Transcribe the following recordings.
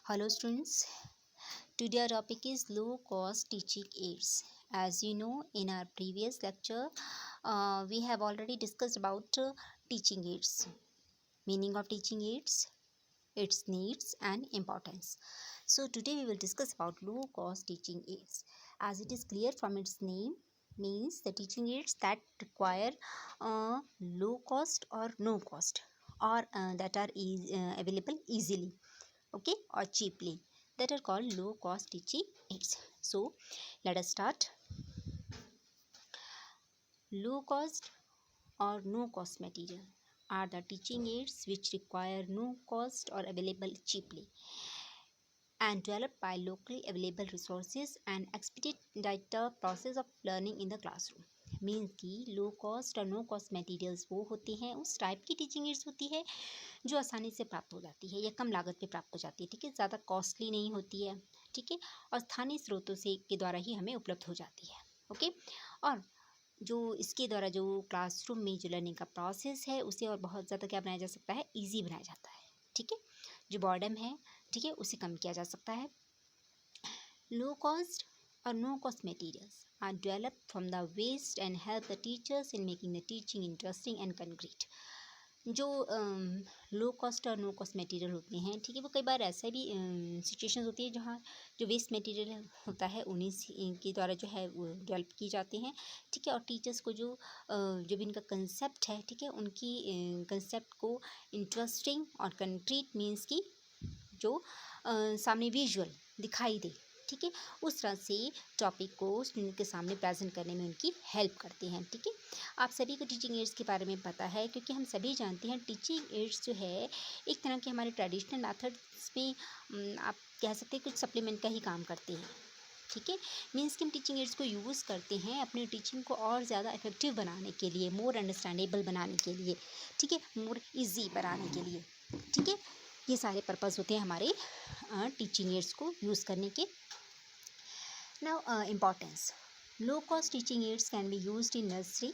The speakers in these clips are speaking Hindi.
Hello students, today our topic is low cost teaching aids. As you know, in our previous lecture, we have already discussed about teaching aids, meaning of teaching aids, its needs and importance. So today we will discuss about low cost teaching aids. As it is clear from its name, means the teaching aids that require low cost or no cost or that are available easily, okay, or cheaply, that are called low cost teaching aids. So let us start. Low cost or no cost material are the teaching aids which require no cost or available cheaply and developed by locally available resources and expedite the process of learning in the classroom. Means कि लो कॉस्ट और नो कॉस्ट मटेरियल्स वो होते हैं, उस टाइप की टीचिंग एड्स होती है जो आसानी से प्राप्त हो जाती है या कम लागत पे प्राप्त हो जाती है, ठीक है, ज़्यादा कॉस्टली नहीं होती है, ठीक है, और स्थानीय स्रोतों से के द्वारा ही हमें उपलब्ध हो जाती है, ओके। और जो इसके द्वारा जो क्लासरूम में जो लर्निंग का प्रोसेस है उसे और बहुत ज़्यादा क्या बनाया जा सकता है, ईजी बनाया जाता है, ठीक है, जो बॉर्डम है, ठीक है, उसे कम किया जा सकता है। Low cost or no cost materials are developed from the waste and help the teachers in making the teaching interesting and concrete. जो लो कॉस्ट और नो कॉस्ट मटेरियल होते हैं, ठीक है, वो कई बार ऐसा भी सिचुएशंस होती है जहाँ जो वेस्ट मटेरियल होता है उन्हीं के द्वारा जो है वो डेवलप की जाते हैं, ठीक है, और टीचर्स को जो भी इनका कंसेप्ट है, ठीक है, उनकी कंसेप्ट को इंटरेस्टिंग और कंक्रीट मीन्स की जो सामने विजुअल दिखाई दे, ठीक है, उस तरह से टॉपिक को स्टूडेंट के सामने प्रेजेंट करने में उनकी हेल्प करते हैं, ठीक है। आप सभी को टीचिंग एड्स के बारे में पता है क्योंकि हम सभी जानते हैं टीचिंग एड्स जो है एक तरह के हमारे ट्रेडिशनल मेथड्स में आप कह सकते हैं कुछ सप्लीमेंट का ही काम करते हैं, ठीक है। मीन्स कि हम टीचिंग एड्स को यूज़ करते हैं अपनी टीचिंग को और ज़्यादा इफेक्टिव बनाने के लिए, मोर अंडरस्टैंडेबल बनाने के लिए, ठीक है, मोर ईजी बनाने के लिए, ठीक है, ये सारे पर्पस होते हैं हमारे टीचिंग एड्स को यूज़ करने के। Now importance, low cost teaching aids can be used in nursery,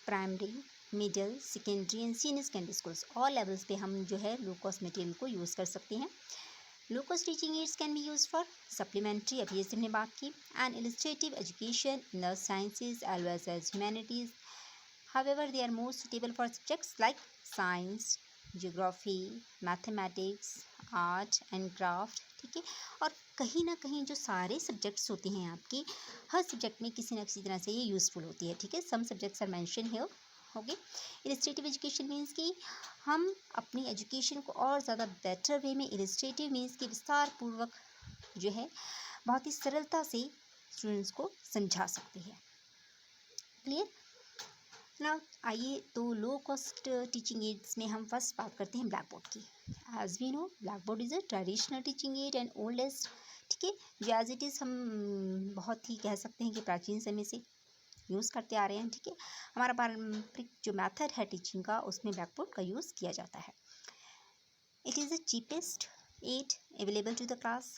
primary, middle, secondary and senior secondary schools. All levels पे हम जो है लो कॉस्ट मटेरियल को यूज़ कर सकते हैं। Low cost teaching aids can be use for supplementary, अभी ये हमने बात की, and illustrative education in the sciences as well as humanities. However they are more suitable for subjects like science, geography, mathematics, art and craft, ठीक है। और कहीं ना कहीं जो सारे सब्जेक्ट्स होते हैं आपकी, हर सब्जेक्ट में किसी न किसी तरह से ये यूज़फुल होती है, ठीक है। Some subjects are mention here, okay. Illustrative education means कि हम अपनी एजुकेशन को और ज़्यादा बेटर वे में, इलस्ट्रेटिव मीन्स कि विस्तार पूर्वक जो है बहुत ही सरलता से स्टूडेंट्स को समझा सकते हैं। क्लियर? ना आइए तो लो कॉस्ट टीचिंग एड्स में हम फर्स्ट बात करते हैं ब्लैक बोर्ड की। As we know black board is a traditional teaching aid and oldest, ठीक है, जो एज इट इज़ हम बहुत ही कह सकते हैं कि प्राचीन समय से यूज़ करते आ रहे हैं, ठीक है। हमारा पारंपरिक जो मेथड है टीचिंग का उसमें ब्लैक बोर्ड का यूज़ किया जाता है। It is the cheapest aid available to the class.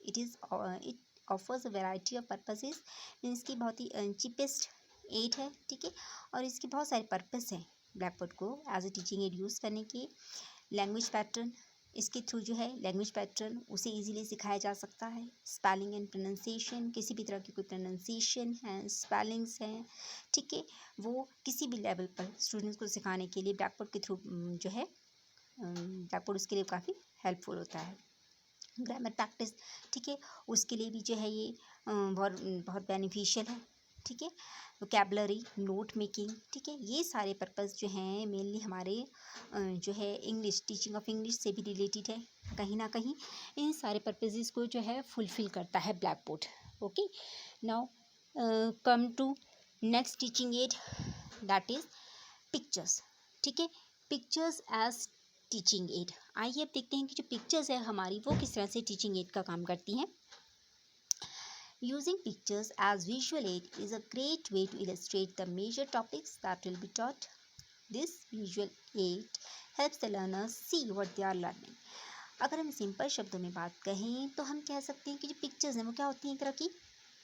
It offers a variety of purposes, means की बहुत ही चीपेस्ट एड है, ठीक है, और इसके बहुत सारे पर्पस हैं ब्लैक बोर्ड को as a teaching aid use करने के। लैंग्वेज पैटर्न, इसके थ्रू जो है लैंग्वेज पैटर्न उसे इजीली सिखाया जा सकता है। स्पेलिंग एंड प्रोनाउंसिएशन, किसी भी तरह की कोई प्रोनाउंसिएशन है, स्पेलिंग्स हैं, ठीक है, वो किसी भी लेवल पर स्टूडेंट्स को सिखाने के लिए ब्लैक बोर्ड के थ्रू जो है ब्लैक बोर्ड उसके लिए काफ़ी हेल्पफुल होता है। ग्रामर प्रैक्टिस, ठीक है, उसके लिए भी जो है ये बहुत बहुत बेनिफिशियल है, ठीक है। वोकैबुलरी, नोट मेकिंग, ठीक है, ये सारे पर्पस जो हैं मेनली हमारे जो है इंग्लिश, टीचिंग ऑफ इंग्लिश से भी रिलेटेड है कहीं ना कहीं। इन सारे पर्पसेस को जो है फुलफिल करता है black board, okay. Now come to next teaching aid, that is pictures, ठीक है, पिक्चर्स एज टीचिंग एड। आइए अब देखते हैं कि जो पिक्चर्स है हमारी वो किस तरह से टीचिंग एड का काम करती हैं। Using pictures as visual aid is a great way to illustrate the major topics that will be taught. This visual aid helps the learners see what they are learning. अगर हम सिंपल शब्दों में बात कहें तो हम कह सकते हैं कि जो पिक्चर्स हैं वो क्या होती हैं, एक तरह की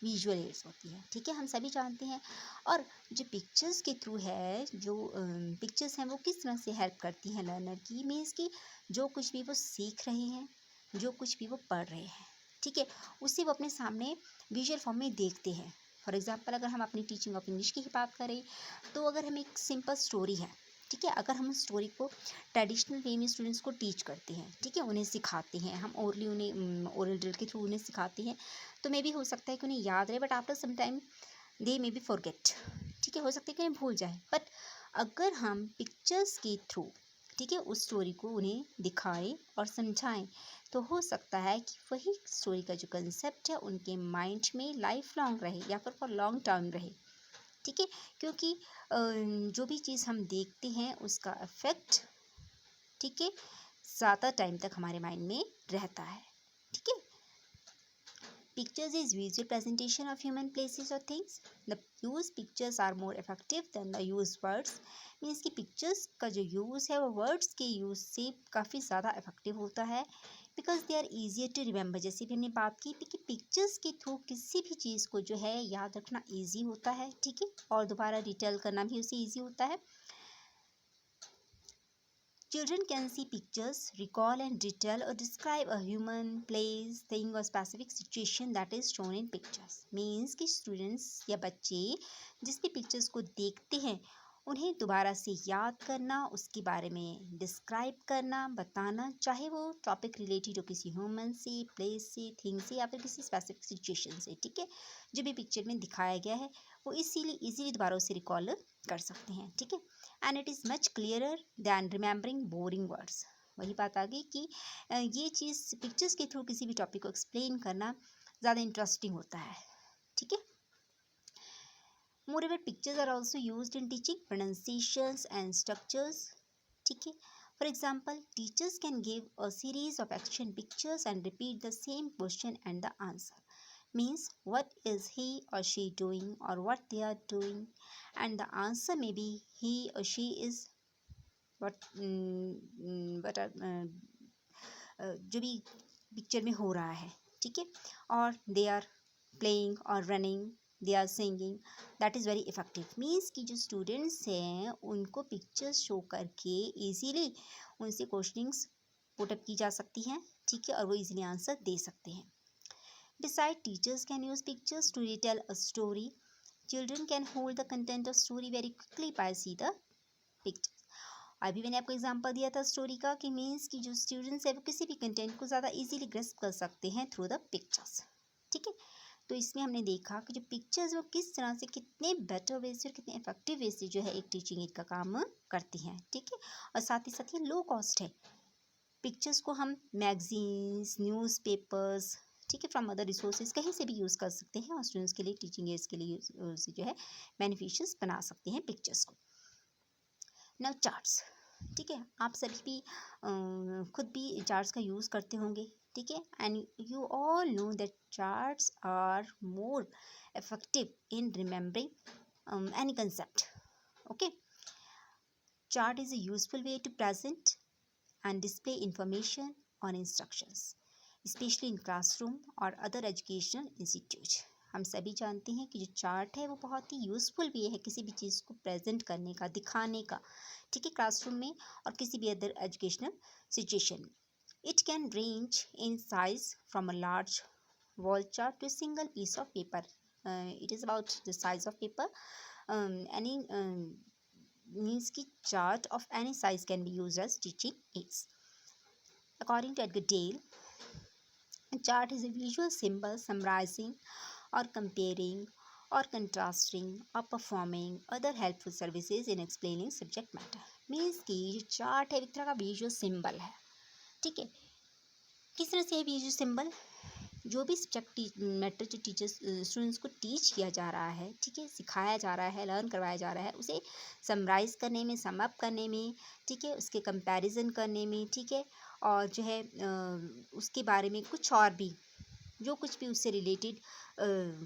विजुअल एड्स होती है, ठीक है, हम सभी जानते हैं। और जो पिक्चर्स के थ्रू है, जो पिक्चर्स हैं वो किस तरह से हेल्प करती हैं लर्नर की, मीन्स कि जो कुछ भी वो सीख रहे हैं जो कुछ भी वो पढ़ रहे हैं, ठीक है, उसे वो अपने सामने विजुअल फॉर्म में देखते हैं। फॉर एग्जाम्पल अगर हम अपनी टीचिंग ऑफ इंग्लिश की ही बात करें, तो अगर हम एक सिंपल स्टोरी है, ठीक है, अगर हम स्टोरी को ट्रेडिशनल वे में स्टूडेंट्स को टीच करते हैं, ठीक है, उन्हें सिखाते हैं, हम ओरली उन्हें ओरल ड्रिल के थ्रू उन्हें सिखाते हैं, तो मे भी हो सकता है कि उन्हें याद रहे, but after some time they may be forget, ठीक है, हो सकता है कि उन्हें भूल जाए। बट अगर हम पिक्चर्स के थ्रू, ठीक है, उस स्टोरी को उन्हें दिखाएं और समझाएं, तो हो सकता है कि वही स्टोरी का जो कंसेप्ट है उनके माइंड में लाइफ लॉन्ग रहे या फिर फॉर लॉन्ग टर्म रहे, ठीक है, क्योंकि जो भी चीज़ हम देखते हैं उसका इफेक्ट, ठीक है, ज़्यादा टाइम तक हमारे माइंड में रहता है, ठीक है। Pictures is visual presentation of human places or things. The use pictures are more effective than the use words. Means कि पिक्चर्स का जो यूज़ है वो वर्ड्स के यूज़ से काफ़ी ज़्यादा इफेक्टिव होता है, because they are easier to remember. जैसे भी हमने बात की कि पिक्चर्स के थ्रू किसी भी चीज़ को जो है याद रखना ईजी होता है, ठीक है, और दोबारा रिटेल करना भी उसे ईजी होता है। Children can see pictures, recall and retell or describe a human, place, thing or specific situation that is shown in pictures. Means कि students या बच्चे जिस भी pictures को देखते हैं उन्हें दोबारा से याद करना, उसके बारे में डिस्क्राइब करना, बताना, चाहे वो टॉपिक रिलेटेड हो किसी ह्यूमन से, प्लेस से, थिंग से या फिर किसी स्पेसिफिक सिचुएशन से, ठीक है, जो भी पिक्चर में दिखाया गया है वो इजीली दोबारा उसे रिकॉल कर सकते हैं, ठीक है, and it is much clearer than remembering boring words. वही बात आ गई कि ये चीज़ पिक्चर्स के थ्रू किसी भी टॉपिक को एक्सप्लेन करना ज़्यादा इंटरेस्टिंग होता है, ठीक है। Moreover, pictures are also used in teaching pronunciations and structures, ठीक है। For example, teachers can give a series of action pictures and repeat the same question and the answer. Means what is he or she doing or what they are doing, and the answer may be he or she is what जो भी पिक्चर में हो रहा है, ठीक है, और दे आर प्लेइंग और running, they are singing, that is very effective. Means कि जो स्टूडेंट्स हैं उनको पिक्चर्स शो करके ईजीली उनसे क्वेश्चनिंग्स पुटअप की जा सकती हैं, ठीक है, और वो ईजिली आंसर दे सकते हैं। Besides, teachers can use pictures to retell a story. Children can hold the content of story very quickly by see the pictures. अभी मैंने आपको एग्जांपल दिया था स्टोरी का कि मीन्स कि जो स्टूडेंट्स है वो किसी भी कंटेंट को ज़्यादा इजीली ग्रेस्प कर सकते हैं थ्रू द पिक्चर्स, ठीक है। तो इसमें हमने देखा कि जो पिक्चर्स वो किस तरह से कितने बेटर वे से और कितने इफेक्टिव वे से जो है एक टीचिंग एड का काम करती हैं, ठीक है, और साथ ही साथ ये लो कॉस्ट है। पिक्चर्स को हम मैगजीन्स, न्यूज़पेपर्स, ठीक है, फ्रॉम अदर रिसोर्सेज कहीं से भी यूज़ कर सकते हैं और स्टूडेंट्स के लिए, टीचिंग एड्स के लिए जो है बेनिफिशियस बना सकते हैं पिक्चर्स को। नाउ चार्ट्स, ठीक है, आप सभी भी खुद भी चार्ट्स का यूज़ करते होंगे, ठीक है, and you all know that charts are more effective in remembering any concept, okay. Chart is a useful way to present and display information on instructions, especially in classroom or other educational institute. हम सभी जानते हैं कि जो चार्ट है वो बहुत ही यूज़फुल वे है किसी भी चीज़ को प्रेजेंट करने का, दिखाने का, ठीक है, क्लासरूम में और किसी भी अदर एजुकेशनल सिचुएशन में। It can range in size from a large wall chart to a single piece of paper. It is about the size of paper. Any means ki chart of any size can be used as teaching aids. According to Edgar Dale, a chart is a visual symbol summarizing or comparing or contrasting or performing other helpful services in explaining subject matter. Means कि जो चार्ट है एक तरह का विजुअल सिंबल है, ठीक है। किस तरह से है विजुअल सिंबल? जो भी सब्जेक्ट मैटर जो टीचर्स स्टूडेंट्स को टीच किया जा रहा है, ठीक है, सिखाया जा रहा है, लर्न करवाया जा रहा है, उसे समराइज़ करने में, सम अप करने में, ठीक है, उसके कंपैरिजन करने में, ठीक है, और जो है उसके बारे में कुछ और भी जो कुछ भी उससे रिलेटेड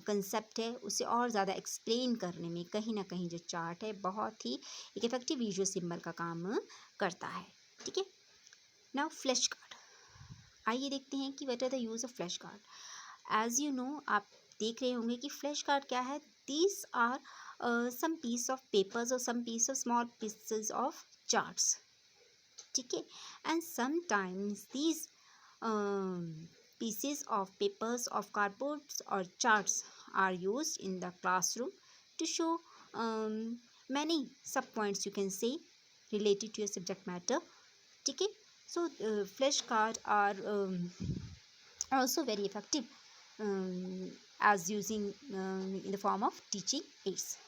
कंसेप्ट है उसे और ज़्यादा एक्सप्लेन करने में कहीं ना कहीं जो चार्ट है बहुत ही एक इफेक्टिव विजुअल सिंबल का काम करता है, ठीक है। नाउ फ्लैश कार्ड, आइए देखते हैं कि what are the use of flash card. As you know, आप देख रहे होंगे कि फ्लैश कार्ड क्या है। These are some piece of papers और some piece of small pieces of charts, ठीक है, and sometimes these Pieces of papers of cardboards or charts are used in the classroom to show many subpoints, you can say, related to your subject matter. ठीक है, so flashcards are also very effective as using in the form of teaching aids.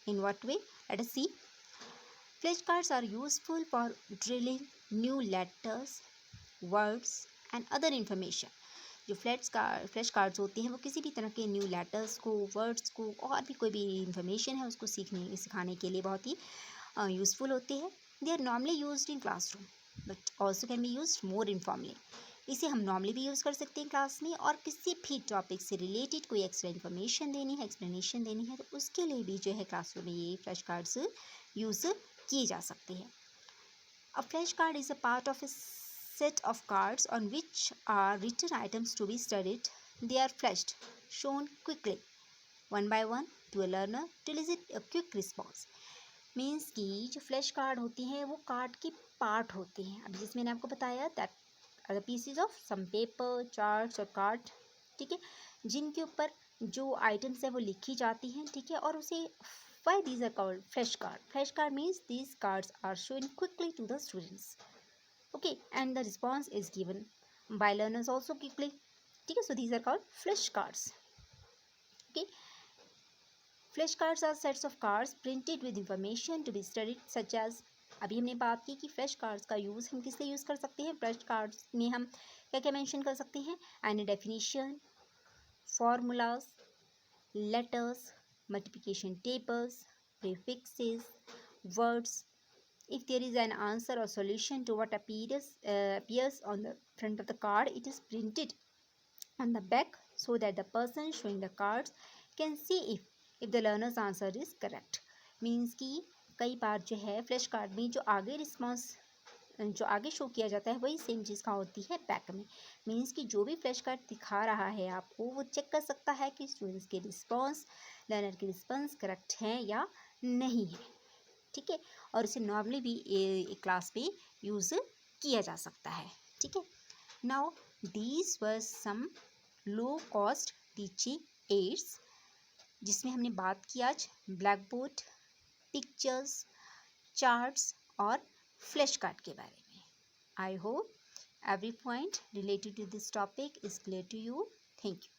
In what way? Let us see. Flashcards are useful for drilling new letters, words and other information. जो फ्लैश कार्ड्स होते हैं वो किसी भी तरह के न्यू लेटर्स को, वर्ड्स को और भी कोई भी इंफॉर्मेशन है उसको सिखाने के लिए बहुत ही यूज़फुल होते हैं. They are normally used in classroom but also can be used more informally. इसे हम नॉर्मली भी यूज़ कर सकते हैं क्लास में, और किसी भी टॉपिक से रिलेटेड कोई एक्स्ट्रा इन्फॉर्मेशन देनी है, एक्सप्लेनेशन देनी है, तो उसके लिए भी जो है क्लासरूम में ये फ्लैश कार्ड्स यूज़ किए जा सकते हैं. A flash card is a part of set of cards on which are written items to be studied. They are flashed, shown quickly, one by one to a learner to elicit a quick response. Means कि जो फ्लैश कार्ड होती हैं वो कार्ड के पार्ट होते हैं. अभी जिसमें मैंने आपको बताया that are the pieces of some paper, charts और कार्ड, ठीक है, जिनके ऊपर जो आइटम्स है वो लिखी जाती हैं, ठीक है, और उसे why these are called flash card. Flash card means these cards are shown quickly to the students. Okay, and the response is given by learners also quickly. Okay, so these are called flashcards. Okay, flashcards are sets of cards printed with information to be studied, such as अभी हमने बात की कि फ्लैश कार्ड्स का यूज़ हम किस लिए यूज़ कर सकते हैं. फ्लैश कार्ड्स में हम क्या क्या मेंशन कर सकते हैं? Any definition, formulas, letters, multiplication tables, prefixes, words. If there is an answer or solution to what appears on the front of the card, it is printed on the back so that the person showing the cards can see if the learner's answer is correct. Means कि कई बार जो है फ्लैश कार्ड में जो आगे रिस्पॉन्स जो आगे शो किया जाता है वही सेम चीज़ का होती है बैक में. मीन्स कि जो भी फ्लैश कार्ड दिखा रहा है आपको वो चेक कर सकता है कि स्टूडेंट्स के रिस्पॉन्स, लर्नर के रिस्पॉन्स करेक्ट हैं या नहीं है, ठीक है, और इसे नॉर्मली भी क्लास में यूज़ किया जा सकता है. ठीक है, now these were some low cost teaching aids जिसमें हमने बात की आज ब्लैक बोर्ड, पिक्चर्स, चार्ट्स और फ्लैश कार्ड के बारे में. I hope every point related to this topic is clear to you. Thank you.